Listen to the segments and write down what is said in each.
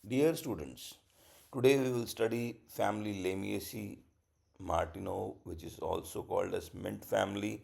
Dear students, today we will study family Lamiaceae Martineau, which is also called as mint family.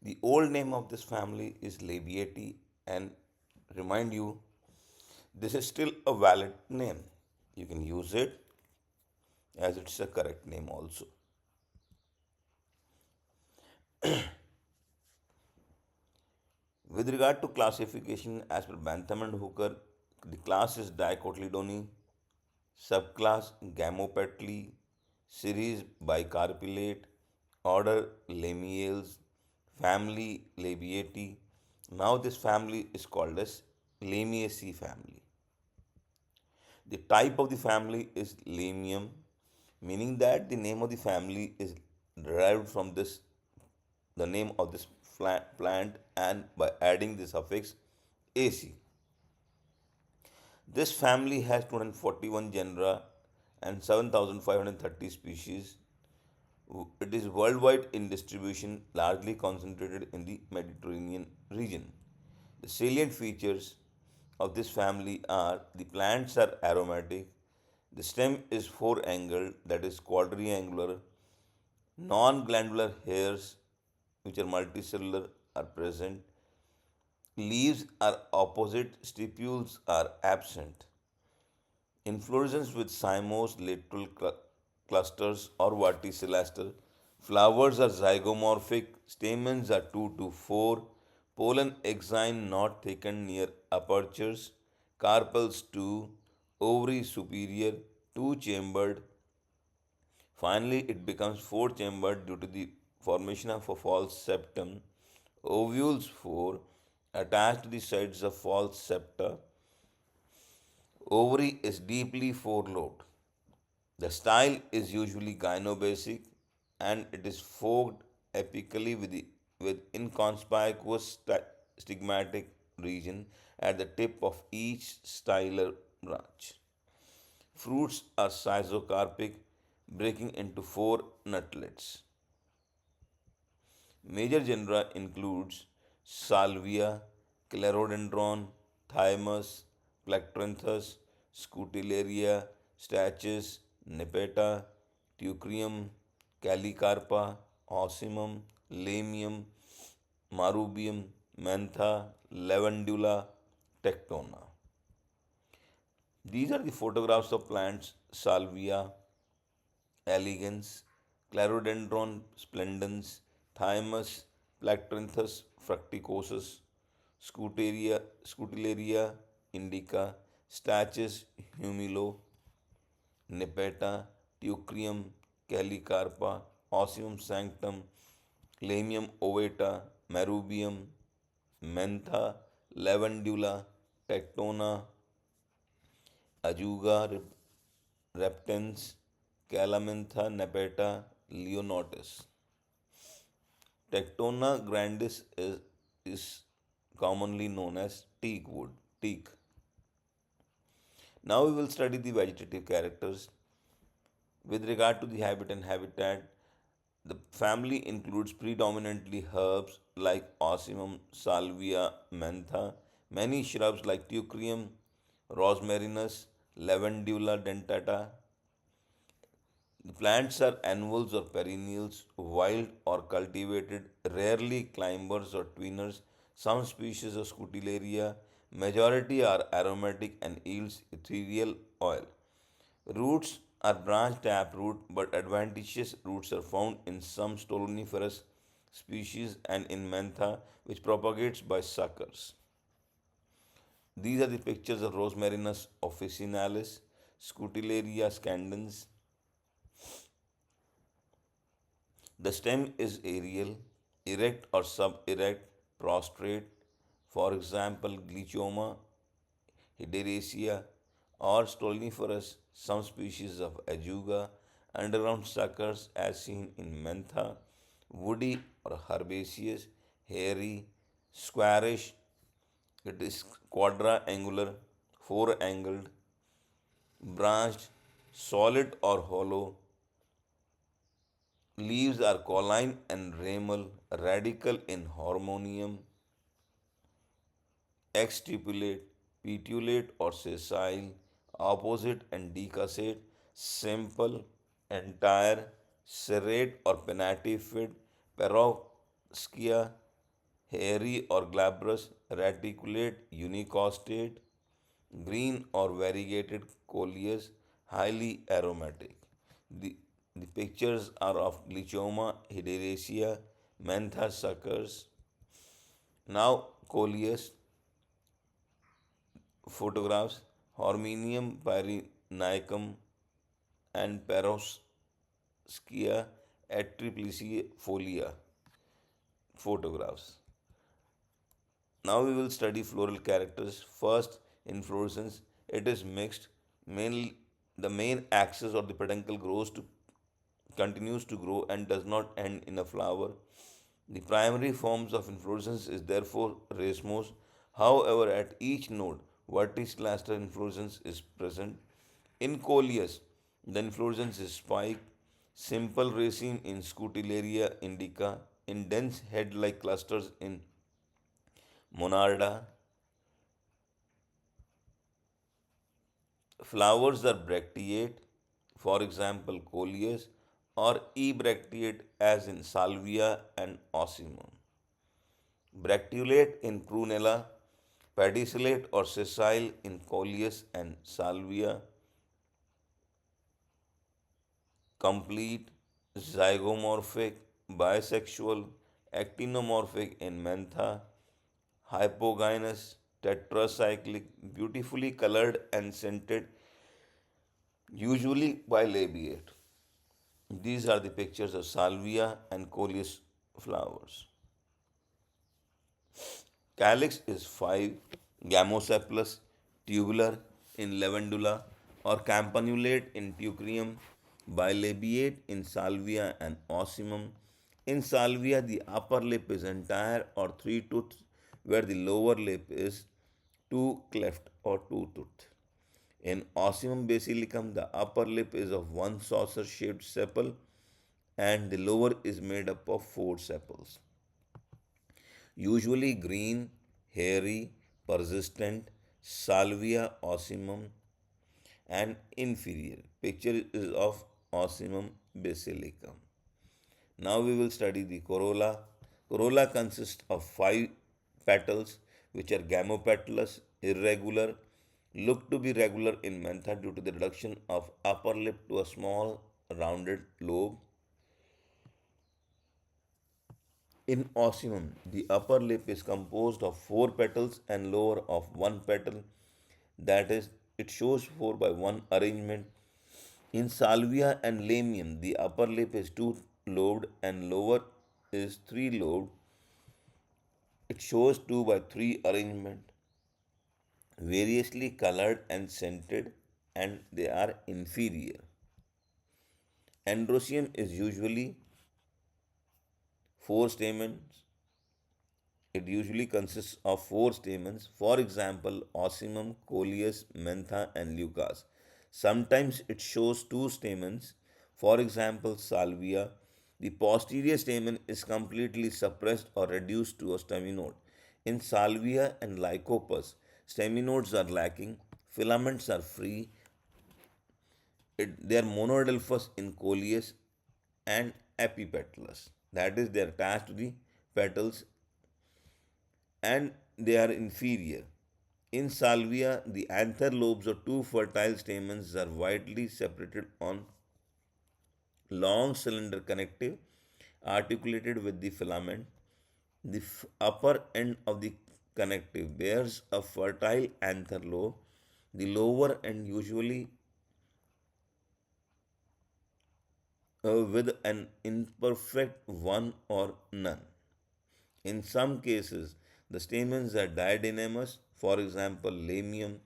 The old name of this family is Labiati, and remind you, this is still a valid name. You can use it as it's a correct name also. With regard to classification, as per Bantham and Hooker, the class is Dicotyledone, subclass Gamopatly, series Bicarpellate, order Lamiales, family Labiati. Now this family is called as Lamiaceae family. The type of the family is Lamium, meaning that the name of the family is derived from this the name of this plant and by adding the suffix AC. This family has 241 genera and 7,530 species. It is worldwide in distribution, largely concentrated in the Mediterranean region. The salient features of this family are the plants are aromatic, the stem is four angled, that is quadriangular, non glandular hairs, which are multicellular, are present, leaves are opposite, stipules are absent. Inflorescence with cymose lateral clusters or verticillaster. Flowers are zygomorphic. Stamens are 2 to 4. Pollen exine not thickened near apertures. Carpels 2. Ovary superior, 2 chambered. Finally, it becomes 4 chambered due to the formation of a false septum. Ovules 4 attached to the sides of false septa. Ovary is deeply four-lobed. The style is usually gynobasic and it is forked apically with inconspicuous stigmatic region at the tip of each styler branch. Fruits are schizocarpic, breaking into four nutlets. Major genera includes Salvia, Clerodendron, Thymus, Plectranthus, Scutellariae, Stachys, Nepeta, Teucrium, Calicarpa, Ocimum, Lamium, Marubium, Mentha, Lavandula, Tectona. These are the photographs of plants Salvia elegans, Clerodendron splendens, Thymus, Plectranthus fructicosus, Scutellariae indica, Stachys humilo, Nepeta, Teucrium, Calicarpa, Osmium sanctum, Lamium ovata, Marubium, Mentha, Lavandula, Tectona, Ajuga reptans, Calamintha nepeta, Leonotis. Tectona grandis is commonly known as teak wood. Teak. Now we will study the vegetative characters. With regard to the habit and habitat, the family includes predominantly herbs like Ocimum, Salvia, Mentha, many shrubs like Teucrium, Rosmarinus, Lavandula dentata. The plants are annuals or perennials, wild or cultivated, rarely climbers or twiners. Some species of Scutellariae, majority are aromatic and yields ethereal oil. Roots are branched taproot, but adventitious roots are found in some stoloniferous species and in Mentha, which propagates by suckers. These are the pictures of Rosmarinus officinalis, Scutellariae scandens. The stem is aerial, erect or sub-erect, prostrate. For example, Glechoma, Hederacea, or stoloniferous, some species of Ajuga, underground suckers as seen in Mentha, woody or herbaceous, hairy, squarish, it is quadrangular, four-angled, branched, solid or hollow, leaves are colline and ramal, radical in harmonium, exstipulate, petulate or sessile, opposite and decussate, simple, entire, serrate or pinnatifid, paroxia, hairy or glabrous, reticulate, unicostate, green or variegated coleus, highly aromatic. The, the pictures are of Lichoma, Hideraceae, Mentha suckers. Now, coleus photographs, Horminium pyrenaicum and Paroschia atriplycifolia photographs. Now we will study floral characters. First, inflorescence. It is mixed. Mainly, the main axis or the peduncle continues to grow and does not end in a flower. The primary forms of inflorescence is therefore racemose. However, at each node, verticillate inflorescence is present. In coleus, the inflorescence is spike, simple raceme in Scutillaria indica, in dense head-like clusters in Monarda. Flowers are bracteate, for example, coleus, or ebracteate, as in salvia and ocimum. Bracteolate in prunella, pedicellate or sessile in coleus and salvia, complete, zygomorphic, bisexual, actinomorphic in mentha, hypogynous, tetracyclic, beautifully colored and scented, usually bilabiate. These are the pictures of salvia and coleus flowers. Calyx is 5, gamosepalous, tubular in lavandula or campanulate in teucrium, bilabiate in salvia and ocimum. In salvia, the upper lip is entire or three toothed, where the lower lip is two cleft or two toothed. In Ocimum basilicum, the upper lip is of one saucer shaped sepal and the lower is made up of four sepals. Usually green, hairy, persistent, salvia ocimum and inferior. Picture is of Ocimum basilicum. Now we will study the corolla. Corolla consists of five petals which are gamopetalous, irregular, look to be regular in mentha due to the reduction of upper lip to a small rounded lobe. In osmium, the upper lip is composed of four petals and lower of one petal. That is, it shows four by one arrangement. In salvia and lamium, the upper lip is two lobed and lower is three lobed. It shows two by three arrangement, variously colored and scented, and they are inferior. Androecium is usually four stamens. It usually consists of four stamens, for example, ocimum, coleus, mentha, and leucas. Sometimes it shows two stamens, for example, salvia. The posterior stamen is completely suppressed or reduced to a staminode. In salvia and lycopus, staminodes are lacking, filaments are free, they are monodelphous in coleus and epipetalous. That is, they are attached to the petals and they are inferior. In salvia, the anther lobes or two fertile stamens are widely separated on long cylinder connective articulated with the filament. The upper end of the connective bears a fertile anther lobe. The lower end usually with an imperfect one or none. In some cases, the stamens are diadynamous, for example, lamium,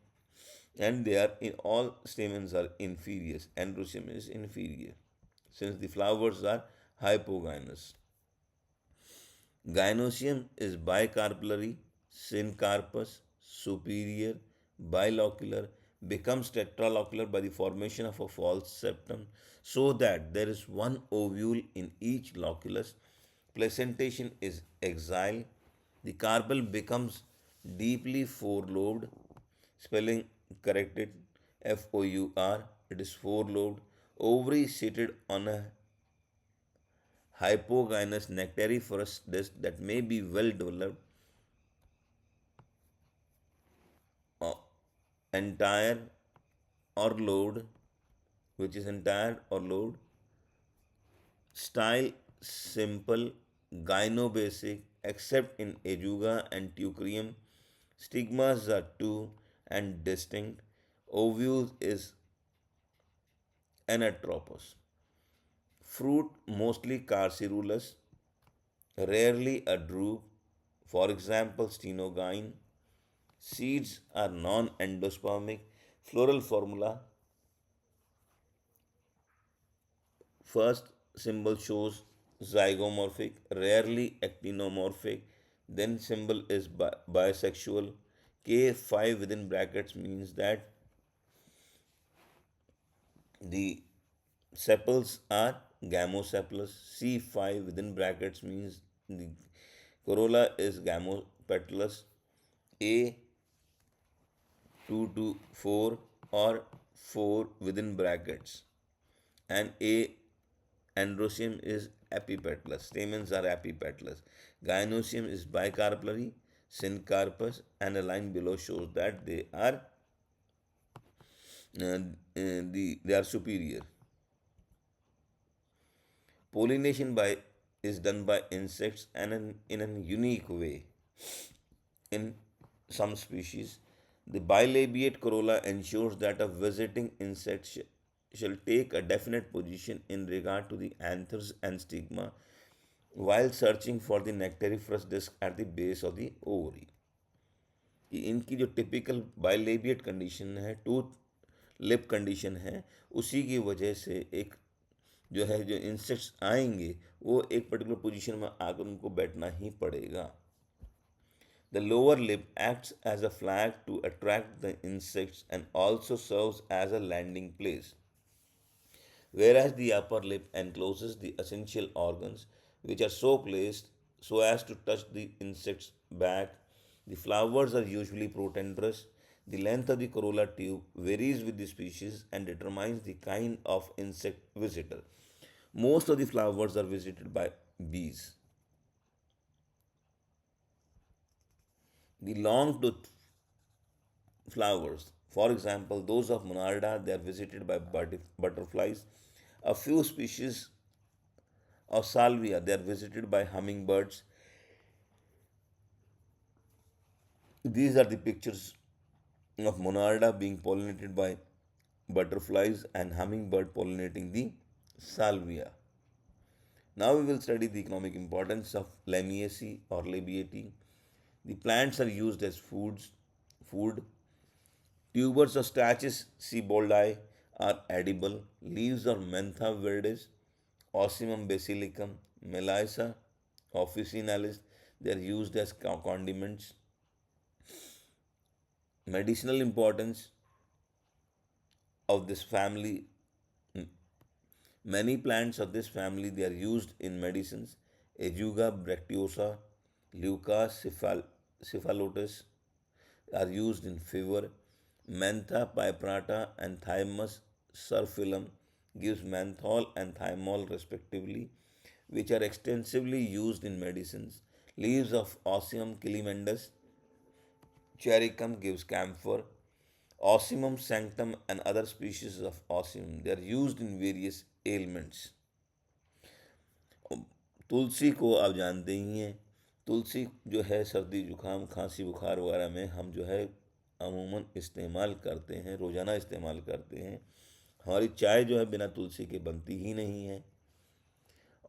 and they are in all stamens are inferior. Androecium is inferior, since the flowers are hypogynous. Gynoecium is bicarpellary, syncarpous, superior, bilocular, becomes tetralocular by the formation of a false septum, so that there is one ovule in each loculus. Placentation is exile. The carpel becomes deeply four-lobed, spelling corrected. FOUR. It is four-lobed. Ovary seated on a hypogynous nectariferous disc that may be well developed. uh, Entire or load, which is entire or load. Style simple, gynobasic, except in Ajuga and Teucrium. Stigmas are two and distinct. Ovules is anatropous. Fruit mostly carcerulous, rarely a drupe, for example, stenogyne. Seeds are non endospermic. Floral formula. First symbol shows zygomorphic, rarely actinomorphic. Then symbol is bisexual. K5 within brackets means that the sepals are gamosepalous. C5 within brackets means the corolla is gamopetalous. A 2 to 4 or 4 within brackets, and A androecium is epipetalous. Stamens are epipetalous. Gynoecium is bicarpellary, syncarpous, and a line below shows that they are they are superior. Pollination by is done by insects and in a unique way. In some species, the bilabiate corolla ensures that a visiting insect shall take a definite position in regard to the anthers and stigma while searching for the nectariferous disc at the base of the ovary. कि इनकी जो typical बाइलेबिएट condition है, tooth lip condition है, उसी की वजह से एक जो है जो इंसेक्ट्स आएंगे वो एक पर्टिकुलर पोजीशन में आकर उनको बैठना ही पड़ेगा. The lower lip acts as a flag to attract the insects and also serves as a landing place, whereas the upper lip encloses the essential organs, which are so placed so as to touch the insect's back. The flowers are usually protandrous. The length of the corolla tube varies with the species and determines the kind of insect visitor. Most of the flowers are visited by bees. The long toothed flowers, for example, those of Monarda, they are visited by butterflies. A few species of Salvia, they are visited by hummingbirds. These are the pictures of Monarda being pollinated by butterflies and hummingbird pollinating the Salvia. Now we will study the economic importance of Lamiaceae or labiati. The plants are used as food. Tubers of Stachys seaboldi are edible. Leaves of Mentha viridis, Ocimum basilicum, Melissa officinalis, they are used as condiments. Medicinal importance of this family. Many plants of this family they are used in medicines. Ajuga bracteosa, Leuca cephalotus are used in fever. Mentha piperata and Thymus surfilum gives menthol and thymol respectively, which are extensively used in medicines. Leaves of Osmium kilimendus chericum gives camphor. Ocimum sanctum and other species of Ocimum they are used in various ailments. तुलसी को आप जानते ही हैं. तुलसी जो है सर्दी जुकाम खांसी बुखार वगैरह में हम जो है अमूमन इस्तेमाल करते हैं, रोज़ाना इस्तेमाल करते हैं. हमारी चाय जो है बिना तुलसी के बनती ही नहीं है.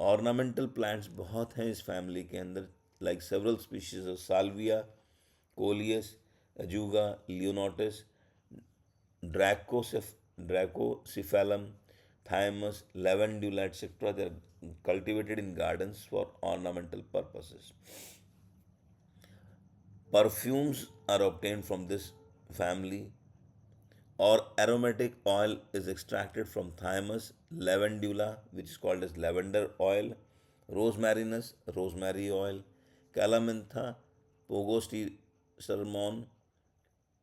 ऑर्नामेंटल प्लांट्स बहुत हैं इस फैमिली के अंदर, like several species of Salvia, Coleus, Ajuga, Leonotis, Dracocephalum, thymus, lavandula, etc. They are cultivated in gardens for ornamental purposes. Perfumes are obtained from this family, or aromatic oil is extracted from thymus, lavandula, which is called as lavender oil, rosmarinus, rosemary oil, calamintha, pogosti sermon,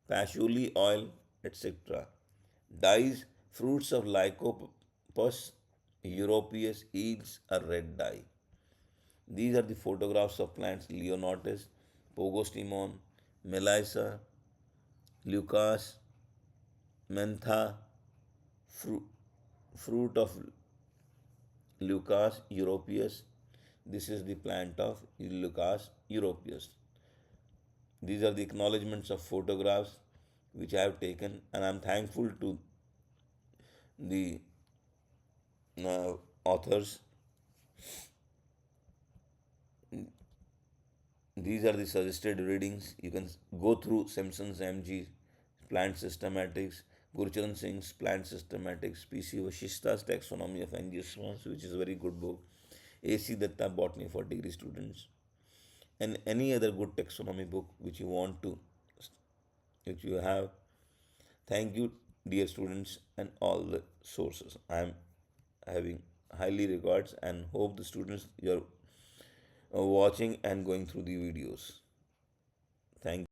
patchouli oil, etc. Dyes, fruits of Lycopus europaeus yields a red dye. These are the photographs of plants Leonotis, Pogostemon, Melissa, Lucas, Mentha, fruit, fruit of Lucas europaeus. This is the plant of Lucas europaeus. These are the acknowledgements of photographs which I have taken, and I am thankful to the authors. These are the suggested readings. You can go through Simpson's MG, Plant Systematics, Gurcharan Singh's Plant Systematics, PC Vasishta's Taxonomy of Angiosperms, which is a very good book, AC Datta Botany for degree students, and any other good taxonomy book which you want to, which you have. Thank you, dear students, and all the sources. I am having highly regards and hope the students you're watching and going through the videos. Thank